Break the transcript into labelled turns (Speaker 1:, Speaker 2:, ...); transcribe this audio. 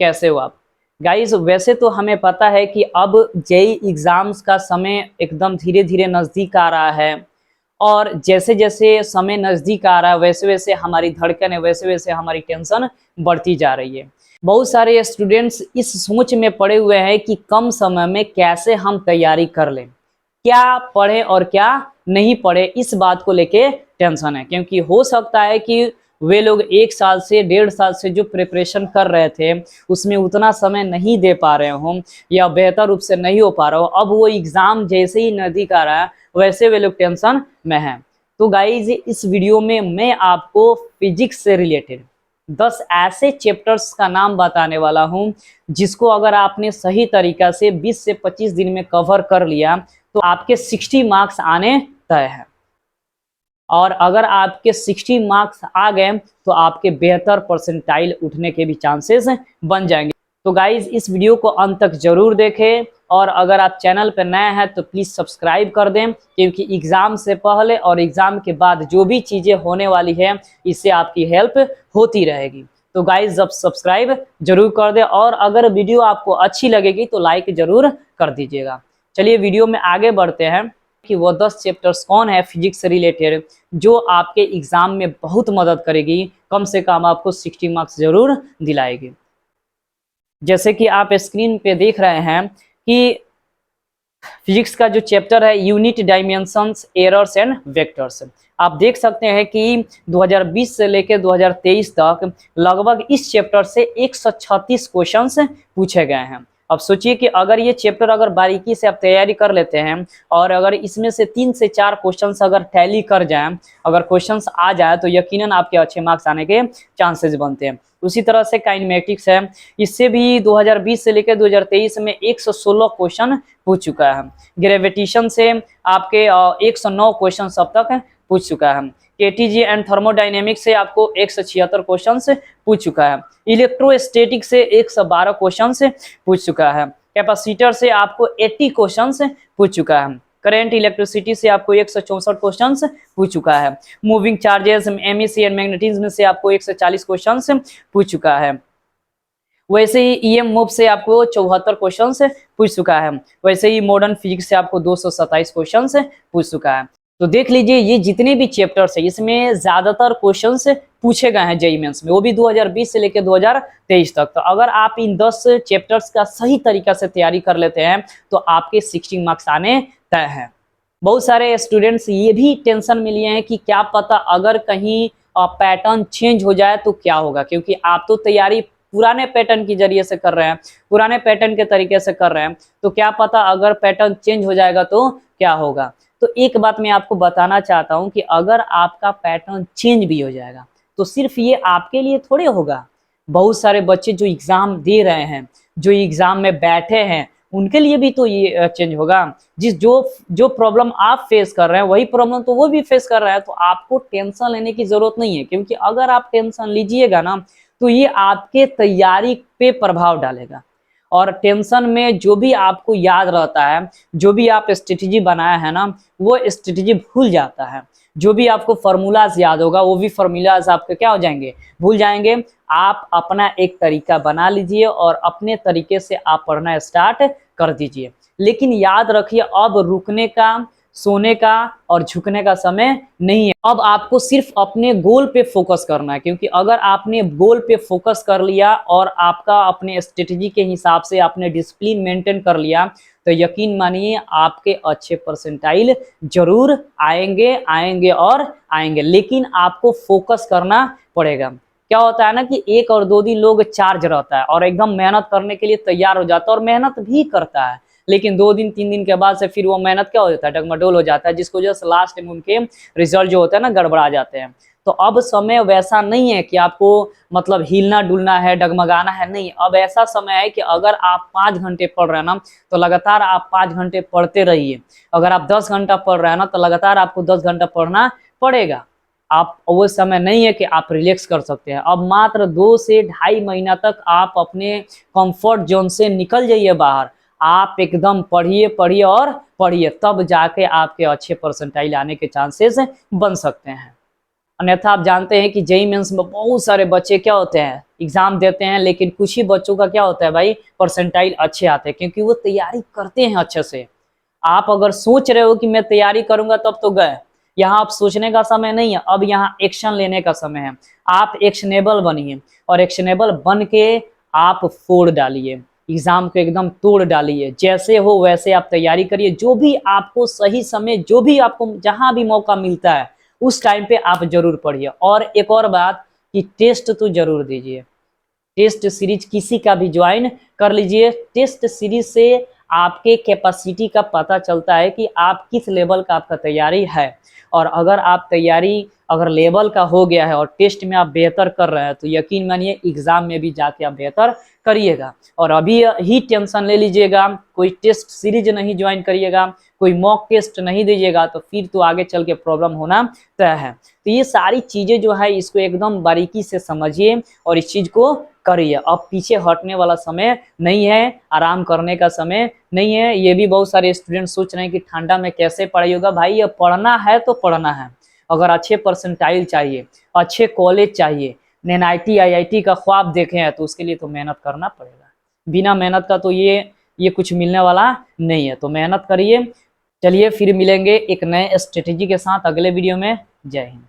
Speaker 1: कैसे हो आप गाइस। वैसे तो हमें पता है कि अब जेई एग्जाम्स का समय एकदम धीरे धीरे नज़दीक आ रहा है, और जैसे जैसे समय नज़दीक आ रहा है वैसे वैसे हमारी धड़कन है, वैसे वैसे हमारी टेंशन बढ़ती जा रही है। बहुत सारे स्टूडेंट्स इस सोच में पड़े हुए हैं कि कम समय में कैसे हम तैयारी कर लें, क्या पढ़े और क्या नहीं पढ़े, इस बात को लेके टेंशन है। क्योंकि हो सकता है कि वे लोग 1 साल से 1.5 साल से जो प्रिपरेशन कर रहे थे उसमें उतना समय नहीं दे पा रहे हों, या बेहतर रूप से नहीं हो पा रहा हो। अब वो एग्ज़ाम जैसे ही नज़दीक आ रहा है वैसे वे लोग टेंशन में हैं। तो गाइज इस वीडियो में मैं आपको फिजिक्स से रिलेटेड 10 ऐसे चैप्टर्स का नाम बताने वाला हूं, जिसको अगर आपने सही तरीका से 20 से 25 दिन में कवर कर लिया तो आपके 60 मार्क्स आने तय है। और अगर आपके 60 मार्क्स आ गए तो आपके बेहतर परसेंटाइल उठने के भी चांसेस बन जाएंगे। तो गाइज इस वीडियो को अंत तक जरूर देखें, और अगर आप चैनल पर नए हैं तो प्लीज़ सब्सक्राइब कर दें, क्योंकि एग्ज़ाम से पहले और एग्ज़ाम के बाद जो भी चीज़ें होने वाली है इससे आपकी हेल्प होती रहेगी। तो गाइज जब सब्सक्राइब जरूर कर दें, और अगर वीडियो आपको अच्छी लगेगी तो लाइक ज़रूर कर दीजिएगा। चलिए वीडियो में आगे बढ़ते हैं कि वो 10 चैप्टर्स कौन है फिजिक्स से रिलेटेड जो आपके एग्जाम में बहुत मदद करेगी, कम से कम आपको 60 मार्क्स जरूर दिलाएगी। जैसे कि आप स्क्रीन पे देख रहे हैं कि फिजिक्स का जो चैप्टर है unit dimensions, errors and vectors, आप देख सकते हैं कि 2020 से लेकर 2023 तक लगभग इस चैप्टर से 136 क्वेश्चंस पूछे गए हैं। अब सोचिए कि अगर ये चैप्टर अगर बारीकी से आप तैयारी कर लेते हैं, और अगर इसमें से 3 से 4 क्वेश्चंस अगर टैली कर जाएं, अगर क्वेश्चंस आ जाए तो यकीनन आपके अच्छे मार्क्स आने के चांसेस बनते हैं। उसी तरह से काइनेमेटिक्स है, इससे भी 2020 से लेकर 2023 में 116 क्वेश्चन पूछ चुका है। ग्रेविटेशन से आपके 109 क्वेश्चन अब तक पूछ चुका है। केटीजी एंड थर्मोडाइनेमिक्स से आपको 176 क्वेश्चन पूछ चुका है। इलेक्ट्रोस्टैटिक से 112 क्वेश्चन पूछ चुका है। कैपेसिटर से आपको 80 क्वेश्चन पूछ चुका है। करंट इलेक्ट्रिसिटी से आपको 164 क्वेश्चन पूछ चुका है। Moving charges, MEC and magnetism से आपको 140 क्वेश्चन पूछ चुका है। वैसे ही ईएम मूव से आपको 74 क्वेश्चन पूछ चुका है। वैसे ही मॉडर्न फिजिक्स से आपको 227 क्वेश्चन पूछ चुका है। तो देख लीजिए ये जितने भी चैप्टर्स है इसमें ज्यादातर क्वेश्चंस पूछे गए हैं जेईई मेंस में, वो भी 2020 से लेकर 2023 तक। तो अगर आप इन 10 चैप्टर्स का सही तरीका से तैयारी कर लेते हैं तो आपके 60 मार्क्स आने तय हैं। बहुत सारे स्टूडेंट्स ये भी टेंशन में लिए हैं कि क्या पता अगर कहीं पैटर्न चेंज हो जाए तो क्या होगा, क्योंकि आप तो तैयारी पुराने पैटर्न के जरिए से कर रहे हैं, पुराने पैटर्न के तरीके से कर रहे हैं, तो क्या पता अगर पैटर्न चेंज हो जाएगा तो क्या होगा। तो एक बात मैं आपको बताना चाहता हूं कि अगर आपका पैटर्न चेंज भी हो जाएगा तो सिर्फ ये आपके लिए थोड़े होगा, बहुत सारे बच्चे जो एग्जाम दे रहे हैं, जो एग्जाम में बैठे हैं, उनके लिए भी तो ये चेंज होगा। जो प्रॉब्लम आप फेस कर रहे हैं वही प्रॉब्लम तो वो भी फेस कर रहा है। तो आपको टेंशन लेने की जरूरत नहीं है, क्योंकि अगर आप टेंशन लीजिएगा ना तो ये आपके तैयारी पे प्रभाव डालेगा। और टेंशन में जो भी आपको याद रहता है, जो भी आप स्ट्रेटेजी बनाया है ना, वो स्ट्रेटेजी भूल जाता है। जो भी आपको फार्मूलाज याद होगा वो भी फार्मूलाज आपके क्या हो जाएंगे, भूल जाएंगे। आप अपना एक तरीका बना लीजिए और अपने तरीके से आप पढ़ना स्टार्ट कर दीजिए। लेकिन याद रखिए अब रुकने का, सोने का और झुकने का समय नहीं है। अब आपको सिर्फ अपने गोल पे फोकस करना है, क्योंकि अगर आपने गोल पे फोकस कर लिया और आपका अपने स्ट्रेटेजी के हिसाब से आपने डिसिप्लिन मेंटेन कर लिया तो यकीन मानिए आपके अच्छे परसेंटाइल जरूर आएंगे आएंगे और आएंगे। लेकिन आपको फोकस करना पड़ेगा। क्या होता है ना कि 1 और 2 दिन लोग चार्ज रहता है और एकदम मेहनत करने के लिए तैयार हो जाता है और मेहनत भी करता है, लेकिन 2 दिन 3 दिन के बाद से फिर वो मेहनत क्या हो जाता है, डगमडोल हो जाता है, जिसको जो लास्ट में उनके रिजल्ट जो होते हैं ना गड़बड़ा जाते हैं। तो अब समय वैसा नहीं है कि आपको मतलब हिलना डुलना है, डगमगाना है, नहीं। अब ऐसा समय है कि अगर आप 5 घंटे पढ़ रहे हैं ना तो लगातार आप 5 घंटे पढ़ते रहिए। अगर आप 10 घंटा पढ़ रहे हैं ना तो लगातार आपको 10 घंटा पढ़ना पड़ेगा। आप वो समय नहीं है कि आप रिलैक्स कर सकते हैं। अब मात्र 2 से ढाई महीना तक आप अपने कंफर्ट जोन से निकल जाइए बाहर। आप एकदम पढ़िए पढ़िए और पढ़िए, तब जाके आपके अच्छे परसेंटाइल आने के चांसेस बन सकते हैं। अन्यथा आप जानते हैं कि जेईई मेंस में बहुत सारे बच्चे क्या होते हैं, एग्जाम देते हैं, लेकिन कुछ ही बच्चों का क्या होता है भाई, परसेंटाइल अच्छे आते हैं क्योंकि वो तैयारी करते हैं अच्छे से। आप अगर सोच रहे हो कि मैं तैयारी करूंगा तब तो गए, यहाँ आप सोचने का समय नहीं है, अब यहाँ एक्शन लेने का समय है। आप एक्शनेबल बनिए और एक्शनेबल बन के आप फोड़ डालिए, एग्जाम को एकदम तोड़ डालिए, जैसे हो वैसे आप तैयारी करिए। जो भी आपको सही समय, जो भी आपको जहां भी मौका मिलता है उस टाइम पे आप जरूर पढ़िए। और एक और बात कि टेस्ट तो जरूर दीजिए, टेस्ट सीरीज किसी का भी ज्वाइन कर लीजिए। टेस्ट सीरीज से आपके कैपेसिटी का पता चलता है कि आप किस लेवल का आपका तैयारी है। और अगर आप तैयारी अगर लेवल का हो गया है और टेस्ट में आप बेहतर कर रहे हैं तो यकीन मानिए एग्जाम में भी जाके आप बेहतर करिएगा। और अभी ही टेंशन ले लीजिएगा, कोई टेस्ट सीरीज नहीं ज्वाइन करिएगा, कोई मॉक टेस्ट नहीं दीजिएगा तो फिर तो आगे चल के प्रॉब्लम होना तय है। तो ये सारी चीजें जो है इसको एकदम बारीकी से समझिए और इस चीज को करिए। अब पीछे हटने वाला समय नहीं है, आराम करने का समय नहीं है। ये भी बहुत सारे स्टूडेंट सोच रहे हैं कि ठंडा में कैसे पढ़ाई होगा। भाई ये पढ़ना है तो पढ़ना है। अगर अच्छे परसेंटाइल चाहिए, अच्छे कॉलेज चाहिए, NIT IIT का ख्वाब देखे हैं तो उसके लिए तो मेहनत करना पड़ेगा। बिना मेहनत का तो ये कुछ मिलने वाला नहीं है, तो मेहनत करिए। चलिए फिर मिलेंगे एक नए स्ट्रेटेजी के साथ अगले वीडियो में। जय हिंद।